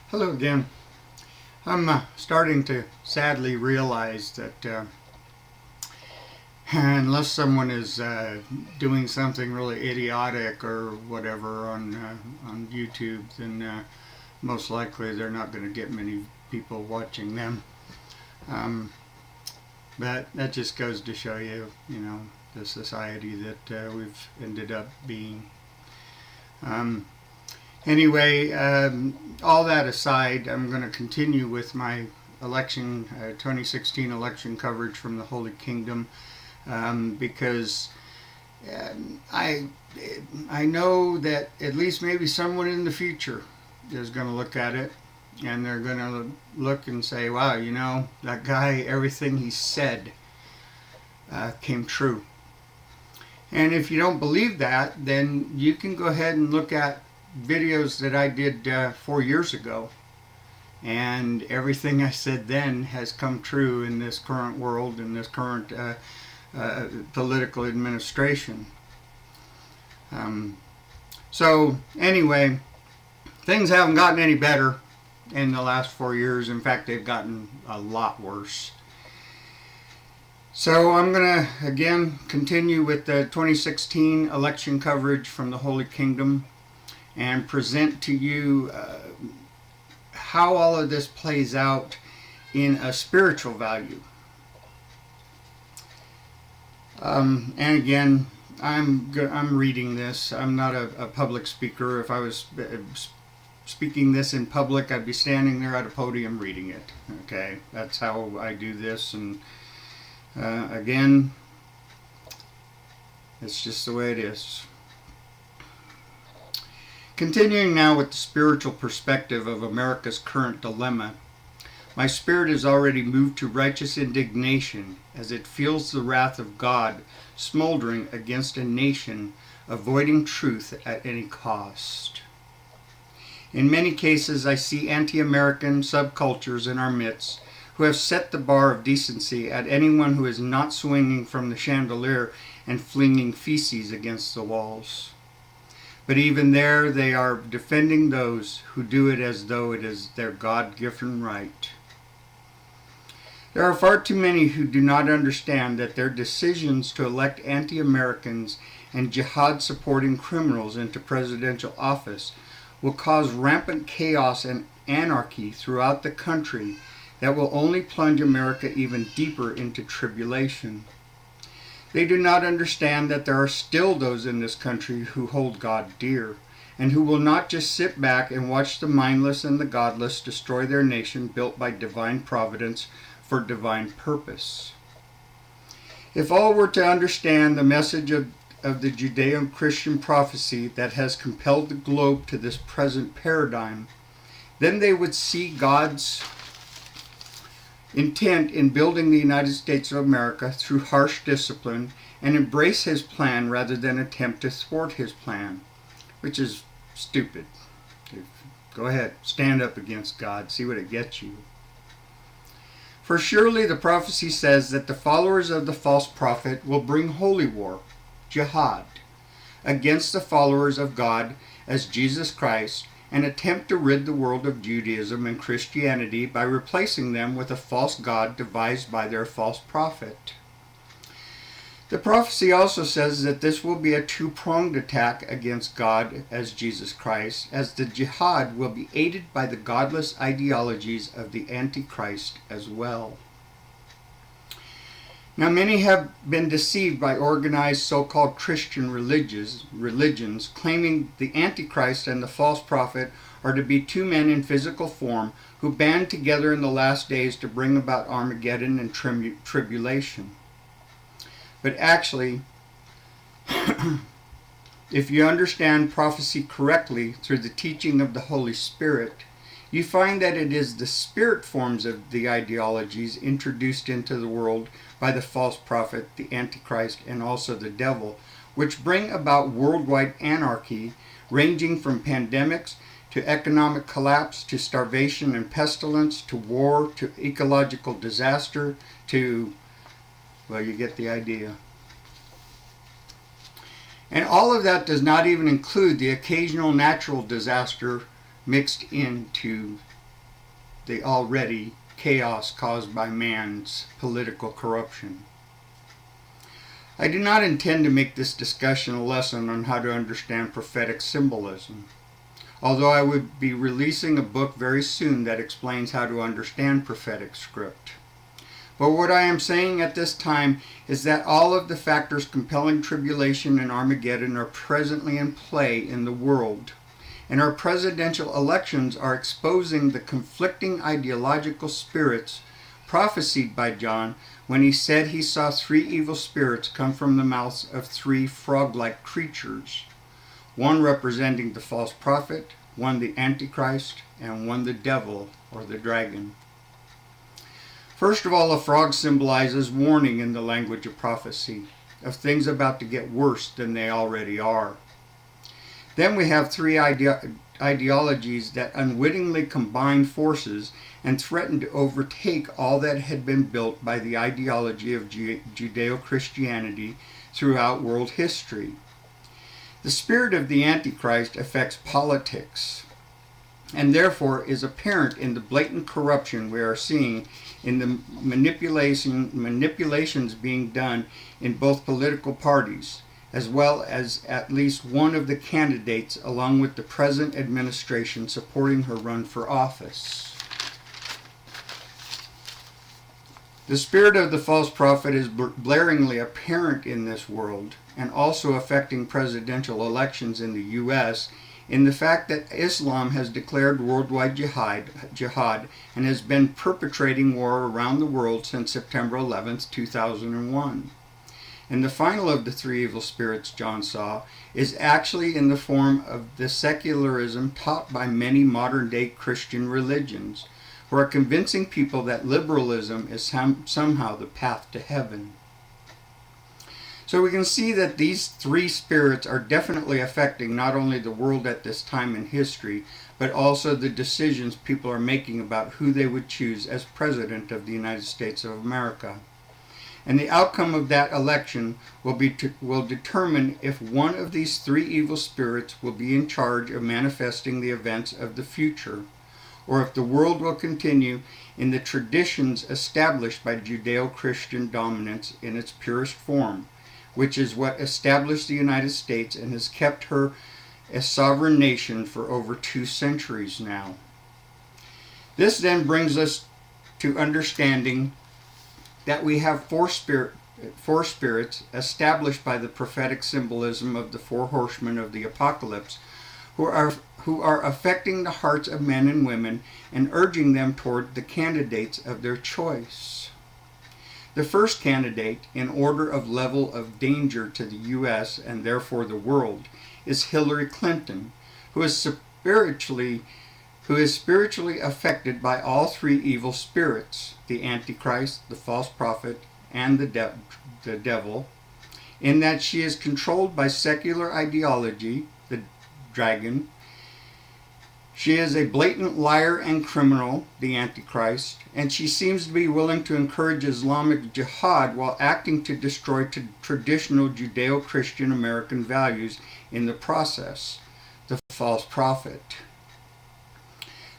Hello again. I'm starting to sadly realize that unless someone is doing something really idiotic or whatever on YouTube, then most likely they're not going to get many people watching them. Um, but that just goes to show you, the society that we've ended up being. Um, Anyway, all that aside, I'm going to continue with my 2016 election coverage from the Holy Kingdom, because I I know that at least maybe someone in the future is going to look at it and they're going to look and say, wow, that guy, everything he said came true. And if you don't believe that, then you can go ahead and look at videos that I did 4 years ago, and everything I said then has come true in this current world, in this current political administration. So anyway, things haven't gotten any better in the last 4 years. In fact, they've gotten a lot worse. So I'm going to again continue with the 2016 election coverage from the Holy Kingdom and present to you how all of this plays out in a spiritual value. And again, I'm reading this. I'm not a public speaker. If I was speaking this in public, I'd be standing there at a podium reading it. Okay, that's how I do this. And again, it's just the way it is. Continuing now with the spiritual perspective of America's current dilemma, my spirit is already moved to righteous indignation as it feels the wrath of God smoldering against a nation avoiding truth at any cost. In many cases, I see anti-American subcultures in our midst who have set the bar of decency at anyone who is not swinging from the chandelier and flinging feces against the walls. But even there, they are defending those who do it as though it is their God-given right. There are far too many who do not understand that their decisions to elect anti-Americans and jihad-supporting criminals into presidential office will cause rampant chaos and anarchy throughout the country that will only plunge America even deeper into tribulation. They do not understand that there are still those in this country who hold God dear, and who will not just sit back and watch the mindless and the godless destroy their nation built by divine providence for divine purpose. If all were to understand the message of the Judeo-Christian prophecy that has compelled the globe to this present paradigm, then they would see God's intent in building the United States of America through harsh discipline and embrace his plan rather than attempt to thwart his plan, which is stupid. Go ahead, stand up against God, see what it gets you. For surely the prophecy says that the followers of the false prophet will bring holy war, jihad, against the followers of God as Jesus Christ, and attempt to rid the world of Judaism and Christianity by replacing them with a false god devised by their false prophet. The prophecy also says that this will be a two-pronged attack against God as Jesus Christ, as the jihad will be aided by the godless ideologies of the Antichrist as well. Now, many have been deceived by organized so-called Christian religions, claiming the Antichrist and the false prophet are to be two men in physical form who band together in the last days to bring about Armageddon and tribulation. But actually, if you understand prophecy correctly through the teaching of the Holy Spirit, you find that it is the spirit forms of the ideologies introduced into the world by the false prophet, the Antichrist, and also the devil, which bring about worldwide anarchy, ranging from pandemics to economic collapse to starvation and pestilence to war to ecological disaster to, well, you get the idea. And all of that does not even include the occasional natural disaster mixed into the already chaos caused by man's political corruption. I do not intend to make this discussion a lesson on how to understand prophetic symbolism, although I would be releasing a book very soon that explains how to understand prophetic script. But what I am saying at this time is that all of the factors compelling tribulation and Armageddon are presently in play in the world, and our presidential elections are exposing the conflicting ideological spirits prophesied by John when he said he saw 3 evil spirits come from the mouths of 3 frog-like creatures, one representing the false prophet, one the Antichrist, and one the devil or the dragon. First of all, a frog symbolizes warning in the language of prophecy of things about to get worse than they already are. Then we have 3 ideologies that unwittingly combine forces and threaten to overtake all that had been built by the ideology of Judeo-Christianity throughout world history. The spirit of the Antichrist affects politics, and therefore is apparent in the blatant corruption we are seeing in the manipulations being done in both political parties, as well as at least one of the candidates along with the present administration supporting her run for office. The spirit of the false prophet is blaringly apparent in this world and also affecting presidential elections in the U.S. in the fact that Islam has declared worldwide jihad and has been perpetrating war around the world since September 11, 2001. And the final of the 3 evil spirits John saw is actually in the form of the secularism taught by many modern-day Christian religions, who are convincing people that liberalism is somehow the path to heaven. So we can see that these 3 spirits are definitely affecting not only the world at this time in history, but also the decisions people are making about who they would choose as President of the United States of America. And the outcome of that election will determine if one of these 3 evil spirits will be in charge of manifesting the events of the future, or if the world will continue in the traditions established by Judeo-Christian dominance in its purest form, which is what established the United States and has kept her a sovereign nation for over 2 centuries now. This then brings us to understanding that we have 4 spirits established by the prophetic symbolism of the 4 horsemen of the apocalypse, who are affecting the hearts of men and women and urging them toward the candidates of their choice. The first candidate, in order of level of danger to the U.S. and therefore the world, is Hillary Clinton, who is spiritually affected by all 3 evil spirits, the Antichrist, the false prophet, and the devil, in that she is controlled by secular ideology, the dragon. She is a blatant liar and criminal, the Antichrist, and she seems to be willing to encourage Islamic jihad while acting to destroy traditional Judeo-Christian American values in the process, the false prophet.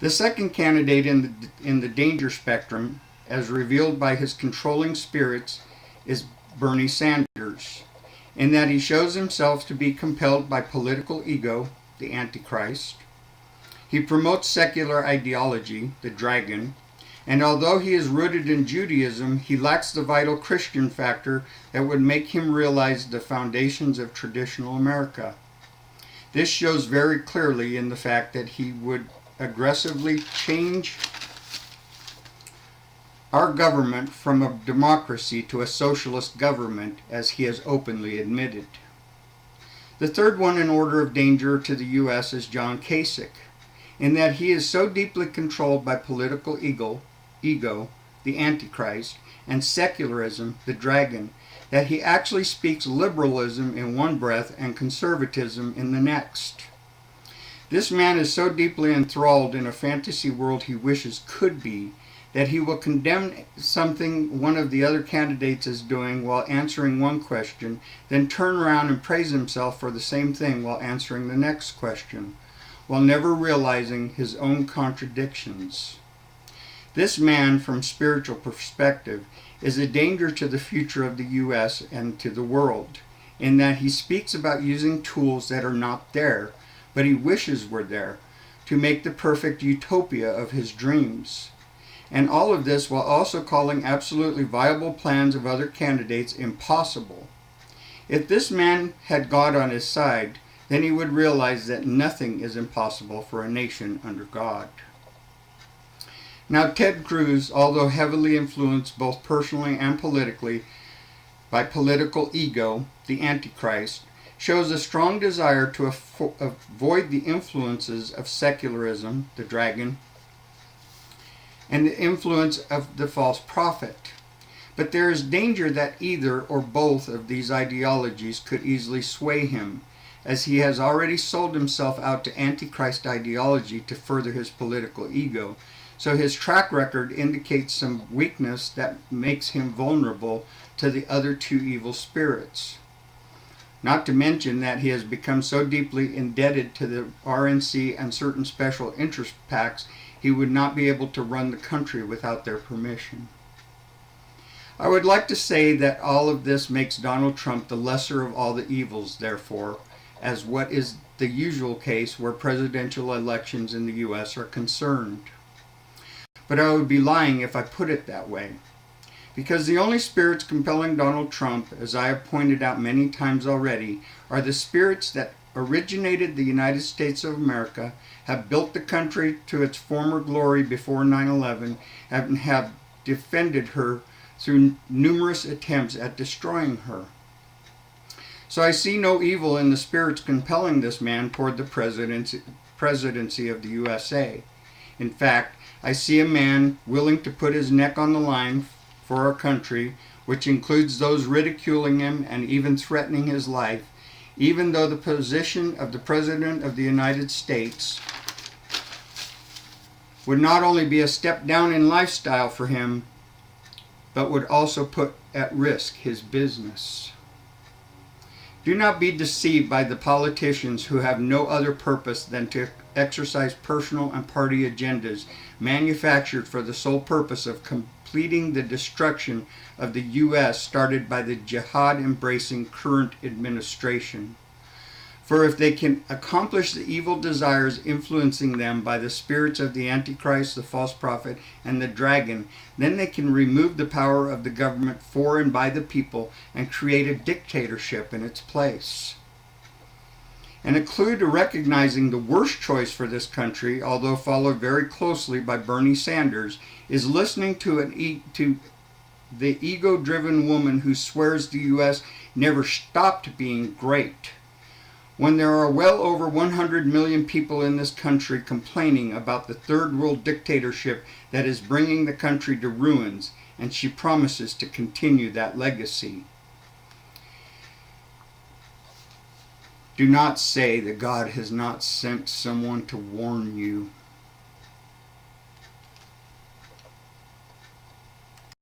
The second candidate in the danger spectrum, as revealed by his controlling spirits, is Bernie Sanders, in that he shows himself to be compelled by political ego, the Antichrist. He promotes secular ideology, the dragon, and although he is rooted in Judaism, he lacks the vital Christian factor that would make him realize the foundations of traditional America. This shows very clearly in the fact that he would aggressively change our government from a democracy to a socialist government, as he has openly admitted. The third one in order of danger to the U.S. is John Kasich, in that he is so deeply controlled by political ego, the Antichrist, and secularism, the dragon, that he actually speaks liberalism in one breath and conservatism in the next. This man is so deeply enthralled in a fantasy world he wishes could be, that he will condemn something one of the other candidates is doing while answering one question, then turn around and praise himself for the same thing while answering the next question, while never realizing his own contradictions. This man, from spiritual perspective, is a danger to the future of the U.S. and to the world, in that he speaks about using tools that are not there, but he wishes were there, to make the perfect utopia of his dreams. And all of this while also calling absolutely viable plans of other candidates impossible. If this man had God on his side, then he would realize that nothing is impossible for a nation under God. Now, Ted Cruz, although heavily influenced both personally and politically by political ego, the Antichrist, shows a strong desire to avoid the influences of secularism, the dragon, and the influence of the false prophet. But there is danger that either or both of these ideologies could easily sway him, as he has already sold himself out to Antichrist ideology to further his political ego. So his track record indicates some weakness that makes him vulnerable to the other two evil spirits. Not to mention that he has become so deeply indebted to the RNC and certain special interest PACs, he would not be able to run the country without their permission. I would like to say that all of this makes Donald Trump the lesser of all the evils, therefore, as what is the usual case where presidential elections in the U.S. are concerned. But I would be lying if I put it that way. Because the only spirits compelling Donald Trump, as I have pointed out many times already, are the spirits that originated the United States of America, have built the country to its former glory before 9/11, and have defended her through numerous attempts at destroying her. So I see no evil in the spirits compelling this man toward the presidency of the USA. In fact, I see a man willing to put his neck on the line for our country, which includes those ridiculing him and even threatening his life, even though the position of the President of the United States would not only be a step down in lifestyle for him, but would also put at risk his business. Do not be deceived by the politicians who have no other purpose than to exercise personal and party agendas manufactured for the sole purpose of completing the destruction of the U.S. started by the jihad-embracing current administration. For if they can accomplish the evil desires influencing them by the spirits of the Antichrist, the false prophet, and the dragon, then they can remove the power of the government for and by the people and create a dictatorship in its place. And a clue to recognizing the worst choice for this country, although followed very closely by Bernie Sanders, is listening to the ego-driven woman who swears the U.S. never stopped being great, when there are well over 100 million people in this country complaining about the third world dictatorship that is bringing the country to ruins, and she promises to continue that legacy. Do not say that God has not sent someone to warn you.